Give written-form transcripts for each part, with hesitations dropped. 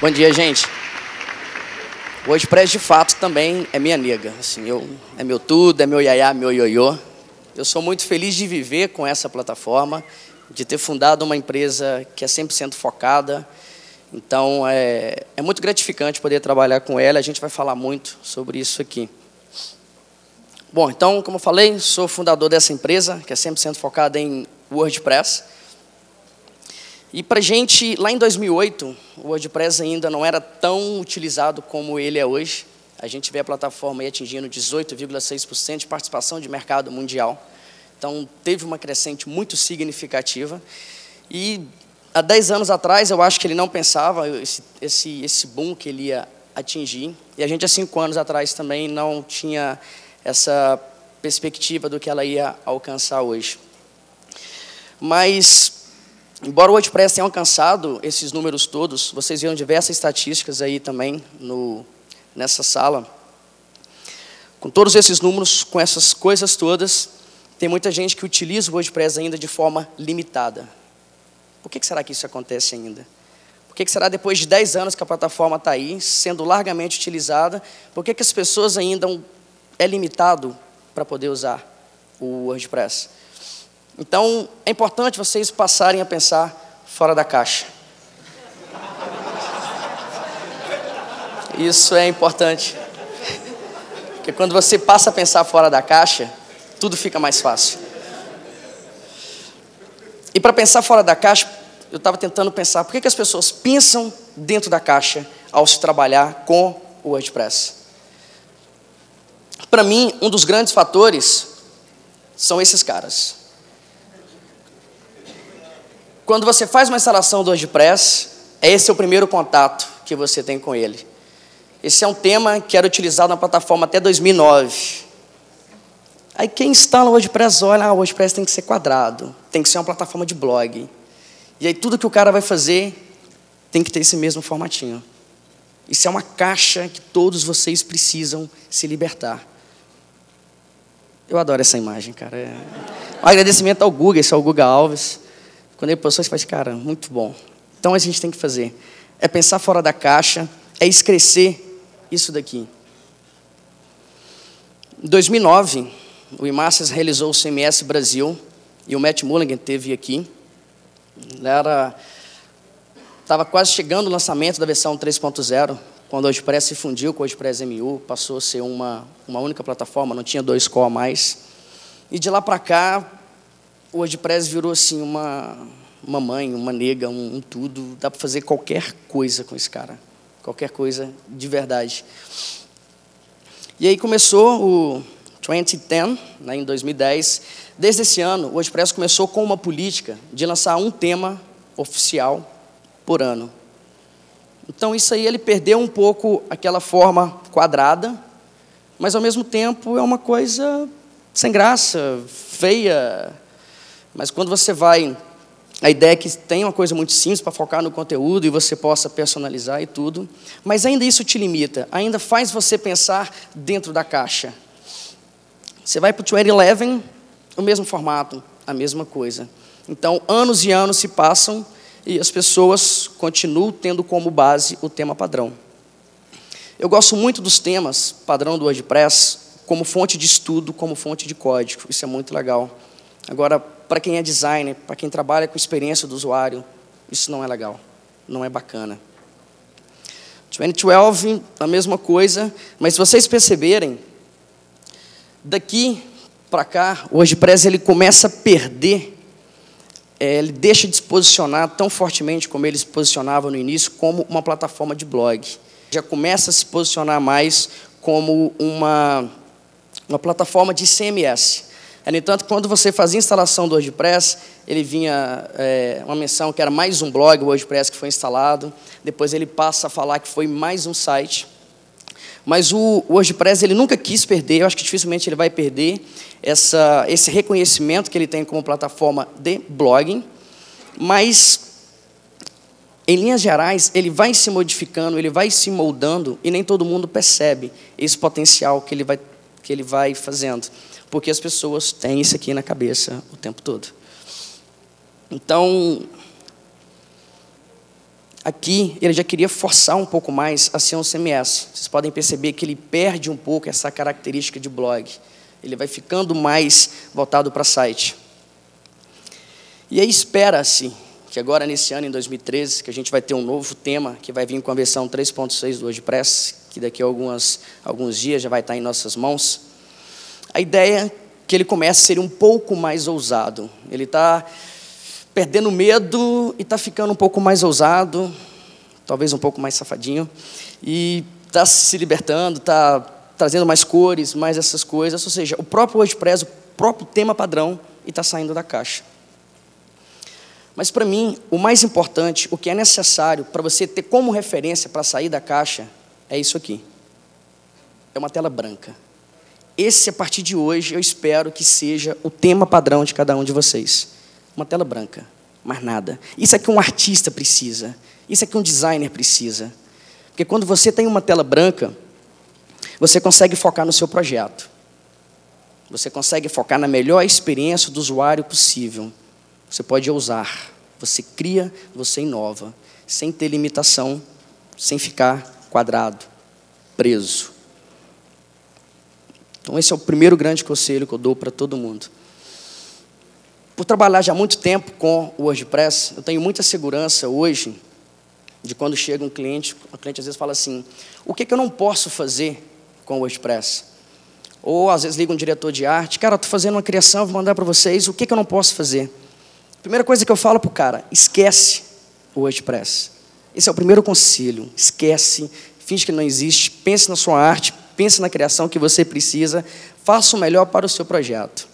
Bom dia, gente. O WordPress, de fato, também é minha nega. Assim, é meu tudo, é meu iaiá, meu ioiô. Eu sou muito feliz de viver com essa plataforma, de ter fundado uma empresa que é 100% focada. Então, é muito gratificante poder trabalhar com ela. A gente vai falar muito sobre isso aqui. Bom, então, como eu falei, sou fundador dessa empresa, que é 100% focada em WordPress. E para a gente, lá em 2008, o WordPress ainda não era tão utilizado como ele é hoje. A gente vê a plataforma aí atingindo 18,6% de participação de mercado mundial. Então, teve uma crescente muito significativa. E há 10 anos atrás, eu acho que ele não pensava esse boom que ele ia atingir. E a gente, há 5 anos atrás, também não tinha essa perspectiva do que ela ia alcançar hoje. Mas, embora o WordPress tenha alcançado esses números todos, vocês viram diversas estatísticas aí também nessa sala. Com todos esses números, com essas coisas todas, tem muita gente que utiliza o WordPress ainda de forma limitada. Por que será que isso acontece ainda? Por que será, depois de 10 anos que a plataforma está aí, sendo largamente utilizada, por que as pessoas ainda é limitado para poder usar o WordPress? Então, é importante vocês passarem a pensar fora da caixa. Isso é importante. Porque quando você passa a pensar fora da caixa, tudo fica mais fácil. E para pensar fora da caixa, eu estava tentando pensar por que as pessoas pensam dentro da caixa ao se trabalhar com o WordPress. Para mim, um dos grandes fatores são esses caras. Quando você faz uma instalação do WordPress, esse é o primeiro contato que você tem com ele. Esse é um tema que era utilizado na plataforma até 2009. Aí quem instala o WordPress olha, o WordPress tem que ser quadrado, tem que ser uma plataforma de blog. E aí tudo que o cara vai fazer tem que ter esse mesmo formatinho. Isso é uma caixa que todos vocês precisam se libertar. Eu adoro essa imagem, cara. Um agradecimento ao Guga, esse é o Guga Alves. Quando ele postou, você faz, cara, muito bom. Então, a gente tem que fazer é pensar fora da caixa, é escrever isso daqui. Em 2009, o eMasters realizou o CMS Brasil e o Matt Mulligan esteve aqui. Estava quase chegando o lançamento da versão 3.0, quando o WordPress se fundiu com o WordPress MU, passou a ser uma única plataforma, não tinha 2 core a mais. E de lá para cá, o WordPress virou assim uma mãe, uma nega, um tudo. Dá para fazer qualquer coisa com esse cara. Qualquer coisa de verdade. E aí começou o 2010, né, em 2010. Desde esse ano, o WordPress começou com uma política de lançar um tema oficial por ano. Então, isso aí ele perdeu um pouco aquela forma quadrada, mas, ao mesmo tempo, é uma coisa sem graça, feia. Mas, quando você vai... A ideia é que tem uma coisa muito simples para focar no conteúdo e você possa personalizar e tudo. Mas ainda isso te limita, ainda faz você pensar dentro da caixa. Você vai para o 2011, o mesmo formato, a mesma coisa. Então, anos e anos se passam e as pessoas continuam tendo como base o tema padrão. Eu gosto muito dos temas padrão do WordPress como fonte de estudo, como fonte de código. Isso é muito legal. Agora, para quem é designer, para quem trabalha com experiência do usuário, isso não é legal, não é bacana. 2012, a mesma coisa, mas se vocês perceberem, daqui para cá, o WordPress ele começa a perder, ele deixa de se posicionar tão fortemente como ele se posicionava no início, como uma plataforma de blog. Já começa a se posicionar mais como uma plataforma de CMS. No entanto, quando você fazia a instalação do WordPress, ele vinha uma menção que era mais um blog, o WordPress que foi instalado. Depois ele passa a falar que foi mais um site. Mas o WordPress ele nunca quis perder, eu acho que dificilmente ele vai perder esse reconhecimento que ele tem como plataforma de blogging. Mas, em linhas gerais, ele vai se modificando, ele vai se moldando, e nem todo mundo percebe esse potencial que ele vai fazendo. Porque as pessoas têm isso aqui na cabeça o tempo todo. Então, aqui ele já queria forçar um pouco mais a ser um CMS. Vocês podem perceber que ele perde um pouco essa característica de blog. Ele vai ficando mais voltado para site. E aí espera-se que agora, nesse ano, em 2013, que a gente vai ter um novo tema, que vai vir com a versão 3.6 do WordPress, que daqui a alguns dias já vai estar em nossas mãos. A ideia é que ele comece a ser um pouco mais ousado. Ele está perdendo medo e está ficando um pouco mais ousado, talvez um pouco mais safadinho, e está se libertando, está trazendo mais cores, mais essas coisas, ou seja, o próprio WordPress, o próprio tema padrão, e está saindo da caixa. Mas, para mim, o mais importante, o que é necessário para você ter como referência para sair da caixa, é isso aqui. É uma tela branca. Esse, a partir de hoje, eu espero que seja o tema padrão de cada um de vocês. Uma tela branca, mais nada. Isso é que um artista precisa. Isso é que um designer precisa. Porque quando você tem uma tela branca, você consegue focar no seu projeto. Você consegue focar na melhor experiência do usuário possível. Você pode ousar, você cria, você inova, sem ter limitação, sem ficar quadrado, preso. Então, esse é o primeiro grande conselho que eu dou para todo mundo. Por trabalhar já há muito tempo com o WordPress, eu tenho muita segurança hoje de quando chega um cliente, o cliente às vezes fala assim, o que eu não posso fazer com o WordPress? Ou às vezes liga um diretor de arte, cara, estou fazendo uma criação, vou mandar para vocês, o que eu não posso fazer? Primeira coisa que eu falo para o cara, esquece o WordPress. Esse é o primeiro conselho, esquece, finge que não existe, pense na sua arte, pense na criação que você precisa, faça o melhor para o seu projeto.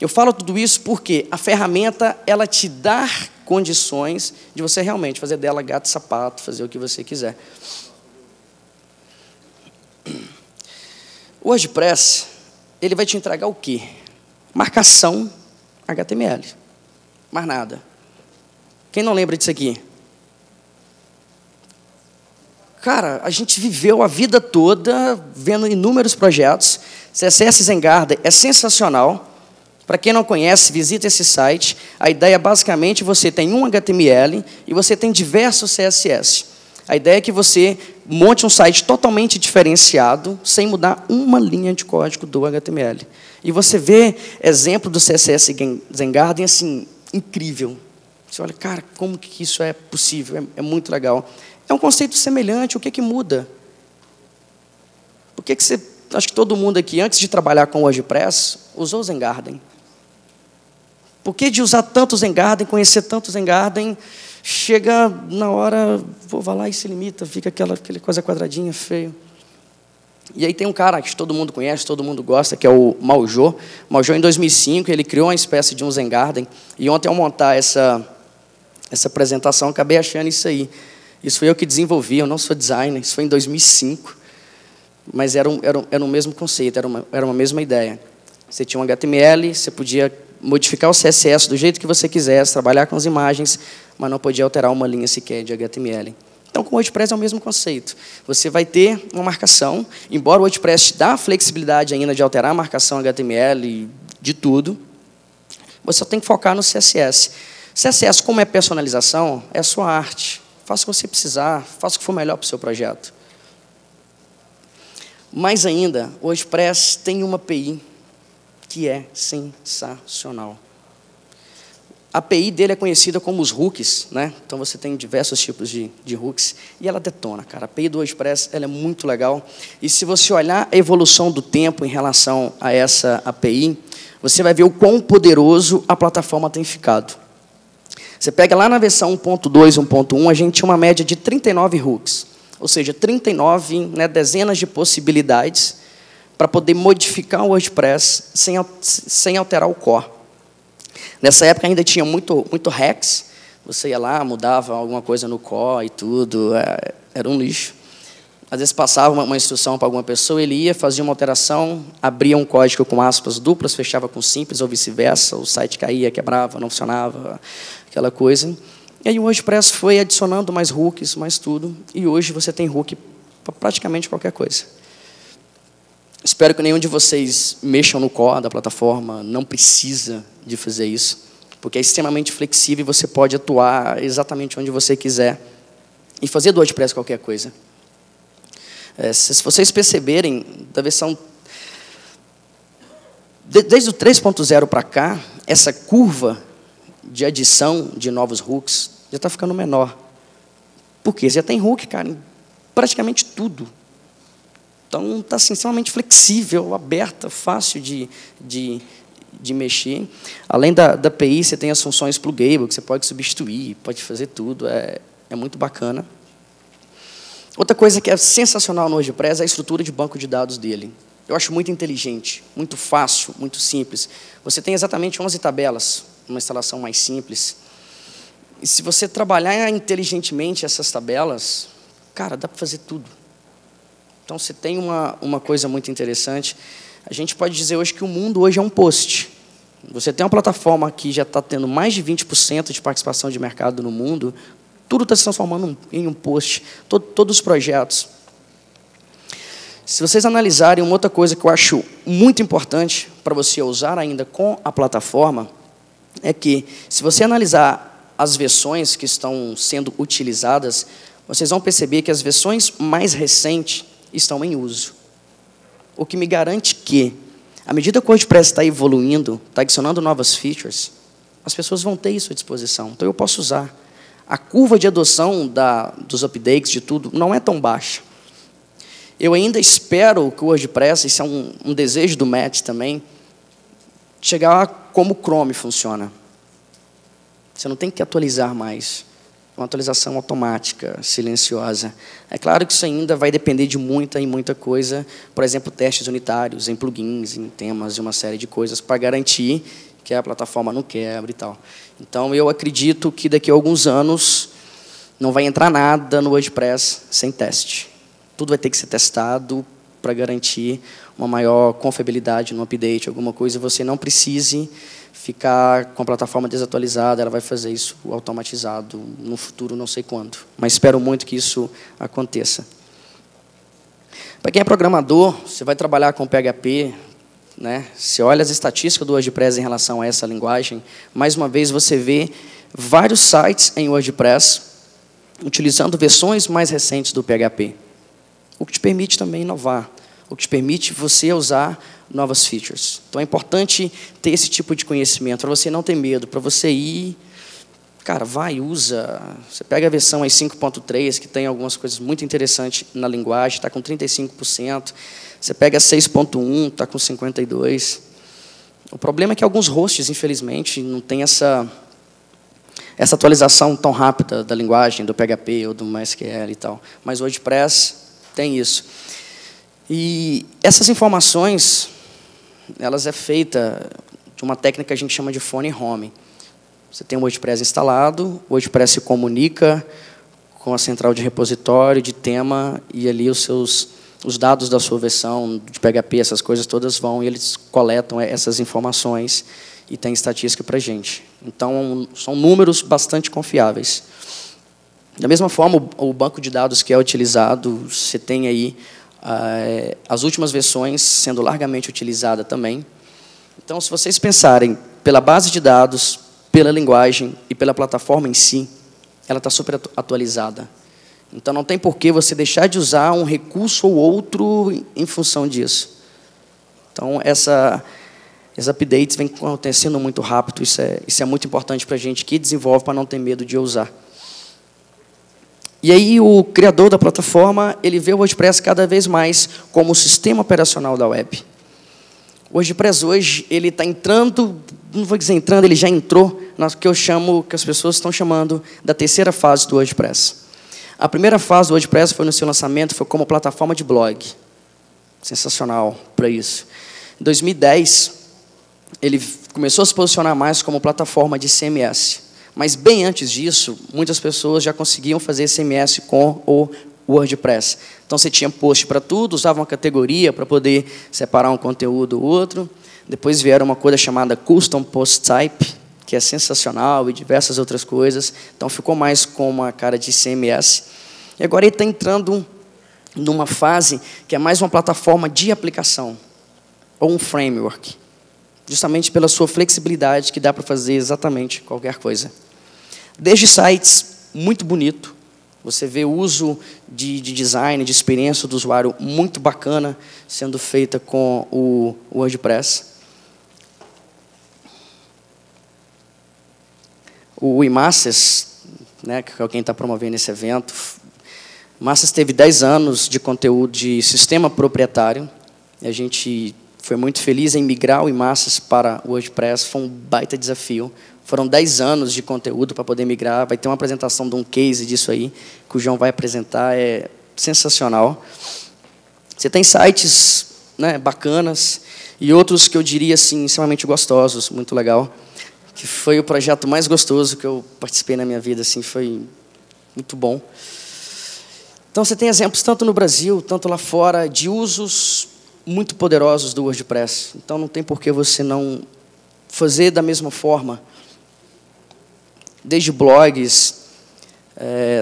Eu falo tudo isso porque a ferramenta, ela te dá condições de você realmente fazer dela gato e sapato, fazer o que você quiser. O WordPress, ele vai te entregar o quê? Marcação HTML. Mais nada. Quem não lembra disso aqui? Cara, a gente viveu a vida toda vendo inúmeros projetos. CSS Zen Garden é sensacional. Para quem não conhece, visita esse site. A ideia, basicamente, você tem um HTML e você tem diversos CSS. A ideia é que você monte um site totalmente diferenciado, sem mudar uma linha de código do HTML. E você vê exemplo do CSS Zen Garden, assim, incrível. Você olha, cara, como que isso é possível? É muito legal. É um conceito semelhante, o que muda? Por que você... Acho que todo mundo aqui, antes de trabalhar com o WordPress, usou o Zen Garden. Por que de usar tanto o Zen Garden, conhecer tanto o Zen Garden, chega na hora, vai lá e se limita, fica aquela coisa quadradinha, feio. E aí tem um cara que todo mundo conhece, todo mundo gosta, que é o Maljô. Maljô, em 2005, ele criou uma espécie de um Zen Garden. E ontem, ao montar essa apresentação, acabei achando isso aí. Isso foi eu que desenvolvi, eu não sou designer, isso foi em 2005. Mas era o mesmo conceito, era uma mesma ideia. Você tinha um HTML, você podia modificar o CSS do jeito que você quisesse, trabalhar com as imagens, mas não podia alterar uma linha sequer de HTML. Então, com o WordPress é o mesmo conceito. Você vai ter uma marcação, embora o WordPress te dá a flexibilidade ainda de alterar a marcação HTML, de tudo, você só tem que focar no CSS. CSS, como é personalização, é a sua arte. Faça o que você precisar, faça o que for melhor para o seu projeto. Mais ainda, o WordPress tem uma API que é sensacional. A API dele é conhecida como os hooks, né? Então você tem diversos tipos de hooks e ela detona, cara. A API do WordPress, ela é muito legal. E se você olhar a evolução do tempo em relação a essa API, você vai ver o quão poderoso a plataforma tem ficado. Você pega lá na versão 1.2, 1.1, a gente tinha uma média de 39 hooks. Ou seja, 39, né, dezenas de possibilidades para poder modificar o WordPress sem alterar o core. Nessa época ainda tinha muito hacks. Você ia lá, mudava alguma coisa no core e tudo. Era um lixo. Às vezes passava uma instrução para alguma pessoa, ele ia, fazia uma alteração, abria um código com aspas duplas, fechava com simples ou vice-versa, o site caía, quebrava, não funcionava, aquela coisa. E aí o WordPress foi adicionando mais hooks, mais tudo, e hoje você tem hook para praticamente qualquer coisa. Espero que nenhum de vocês mexam no core da plataforma, não precisa de fazer isso, porque é extremamente flexível e você pode atuar exatamente onde você quiser, e fazer do WordPress qualquer coisa. Se vocês perceberem, da versão desde o 3.0 para cá, essa curva de adição de novos hooks já está ficando menor. Por quê? Já tem hook, cara, em praticamente tudo. Então, está assim, extremamente flexível, aberta, fácil de mexer. Além da API, você tem as funções plugable, que você pode substituir, pode fazer tudo. É muito bacana. Outra coisa que é sensacional no WordPress é a estrutura de banco de dados dele. Eu acho muito inteligente, muito fácil, muito simples. Você tem exatamente 11 tabelas, uma instalação mais simples. E se você trabalhar inteligentemente essas tabelas, cara, dá para fazer tudo. Então, você tem uma coisa muito interessante. A gente pode dizer hoje que o mundo hoje é um post. Você tem uma plataforma que já está tendo mais de 20% de participação de mercado no mundo, tudo está se transformando em um post, todos os projetos. Se vocês analisarem, uma outra coisa que eu acho muito importante para você usar ainda com a plataforma, é que, se você analisar as versões que estão sendo utilizadas, vocês vão perceber que as versões mais recentes estão em uso. O que me garante que, à medida que o WordPress está evoluindo, está adicionando novas features, as pessoas vão ter isso à disposição. Então, eu posso usar. A curva de adoção dos updates, de tudo, não é tão baixa. Eu ainda espero que o WordPress, isso é um desejo do Matt também, chegar como o Chrome funciona. Você não tem que atualizar mais. É uma atualização automática, silenciosa. É claro que isso ainda vai depender de muita e muita coisa, por exemplo, testes unitários, em plugins, em temas, e uma série de coisas, para garantir que a plataforma não quebra e tal. Então, eu acredito que daqui a alguns anos não vai entrar nada no WordPress sem teste. Tudo vai ter que ser testado para garantir uma maior confiabilidade no update, alguma coisa, você não precise ficar com a plataforma desatualizada, ela vai fazer isso automatizado no futuro, não sei quando. Mas espero muito que isso aconteça. Para quem é programador, você vai trabalhar com PHP, né? Você olha as estatísticas do WordPress em relação a essa linguagem, mais uma vez você vê vários sites em WordPress utilizando versões mais recentes do PHP. O que te permite também inovar, o que te permite você usar novas features. Então, é importante ter esse tipo de conhecimento, para você não ter medo, para você ir, cara, vai, usa. Você pega a versão 5.3, que tem algumas coisas muito interessantes na linguagem, está com 35%. Você pega a 6.1, está com 52%. O problema é que alguns hosts, infelizmente, não têm essa atualização tão rápida da linguagem, do PHP ou do MySQL e tal. Mas o WordPress tem isso. E essas informações, elas é feita de uma técnica que a gente chama de phone home. Você tem o WordPress instalado, o WordPress se comunica com a central de repositório, de tema, e ali os dados da sua versão, de PHP, essas coisas todas vão, e eles coletam essas informações e tem estatística para a gente. Então, são números bastante confiáveis. Da mesma forma, o banco de dados que é utilizado, você tem aí as últimas versões sendo largamente utilizadas também. Então, se vocês pensarem pela base de dados, pela linguagem e pela plataforma em si, ela está super atualizada. Então, não tem por que você deixar de usar um recurso ou outro em função disso. Então, esses updates vêm acontecendo muito rápido. Isso é muito importante para a gente que desenvolve, para não ter medo de usar. E aí, o criador da plataforma, ele vê o WordPress cada vez mais como o sistema operacional da web. O WordPress hoje, ele está entrando, não vou dizer entrando, ele já entrou no que eu chamo, que as pessoas estão chamando da terceira fase do WordPress. A primeira fase do WordPress foi no seu lançamento, foi como plataforma de blog. Sensacional para isso. Em 2010, ele começou a se posicionar mais como plataforma de CMS. Mas, bem antes disso, muitas pessoas já conseguiam fazer CMS com o WordPress. Então, você tinha post para tudo, usava uma categoria para poder separar um conteúdo do outro. Depois vieram uma coisa chamada Custom Post Type, que é sensacional, e diversas outras coisas. Então, ficou mais com uma cara de CMS. E agora ele está entrando numa fase que é mais uma plataforma de aplicação, ou um framework, justamente pela sua flexibilidade, que dá para fazer exatamente qualquer coisa. Desde sites muito bonitos, Você vê o uso de design, de experiência do usuário muito bacana sendo feita com o WordPress. O iMasters, né, que é quem está promovendo esse evento, o Masters teve 10 anos de conteúdo de sistema proprietário. E a gente foi muito feliz em migrar o iMasters para o WordPress. Foi um baita desafio. Foram 10 anos de conteúdo para poder migrar. Vai ter uma apresentação de um case disso aí, que o João vai apresentar. É sensacional. Você tem sites, né, bacanas e outros que eu diria assim, extremamente gostosos, muito legal. Que foi o projeto mais gostoso que eu participei na minha vida. Assim, foi muito bom. Então, você tem exemplos tanto no Brasil, tanto lá fora, de usos muito poderosos do WordPress. Então, não tem por que você não fazer da mesma forma. Desde blogs,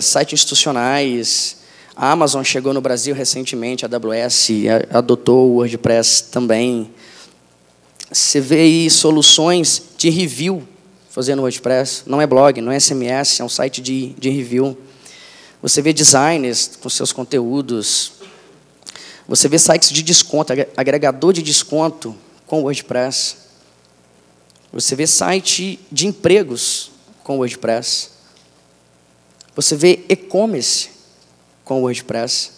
sites institucionais, a Amazon chegou no Brasil recentemente, a AWS adotou o WordPress também. Você vê aí soluções de review fazendo WordPress. Não é blog, não é SMS, é um site de review. Você vê designers com seus conteúdos. Você vê sites de desconto, agregador de desconto com WordPress. Você vê site de empregos com WordPress. Você vê e-commerce com WordPress.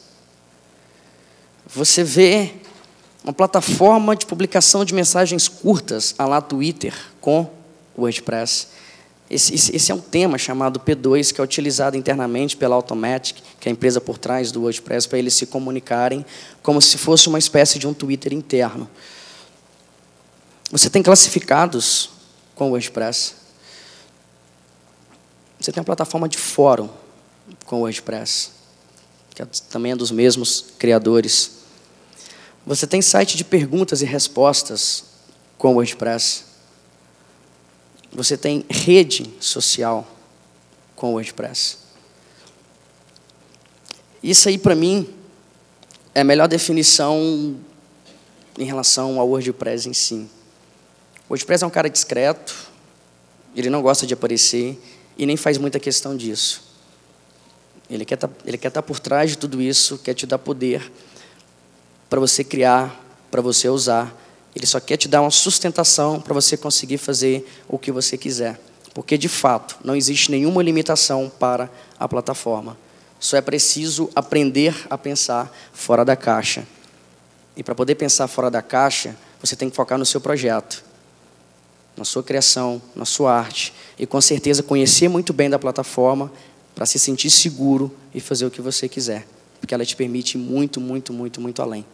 Você vê uma plataforma de publicação de mensagens curtas, à la Twitter, com WordPress. Esse é um tema chamado P2, que é utilizado internamente pela Automattic, que é a empresa por trás do WordPress, para eles se comunicarem como se fosse uma espécie de um Twitter interno. Você tem classificados com o WordPress. Você tem uma plataforma de fórum com o WordPress, que também é dos mesmos criadores. Você tem site de perguntas e respostas com o WordPress. Você tem rede social com o WordPress. Isso aí, para mim, é a melhor definição em relação ao WordPress em si. O WordPress é um cara discreto, ele não gosta de aparecer e nem faz muita questão disso. Ele quer estar por trás de tudo isso, quer te dar poder para você criar, para você usar. Ele só quer te dar uma sustentação para você conseguir fazer o que você quiser. Porque, de fato, não existe nenhuma limitação para a plataforma. Só é preciso aprender a pensar fora da caixa. E para poder pensar fora da caixa, você tem que focar no seu projeto, na sua criação, na sua arte. E, com certeza, conhecer muito bem da plataforma para se sentir seguro e fazer o que você quiser. Porque ela te permite muito, muito, muito, muito além.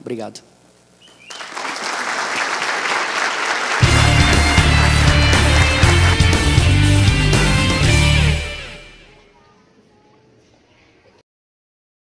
Obrigado.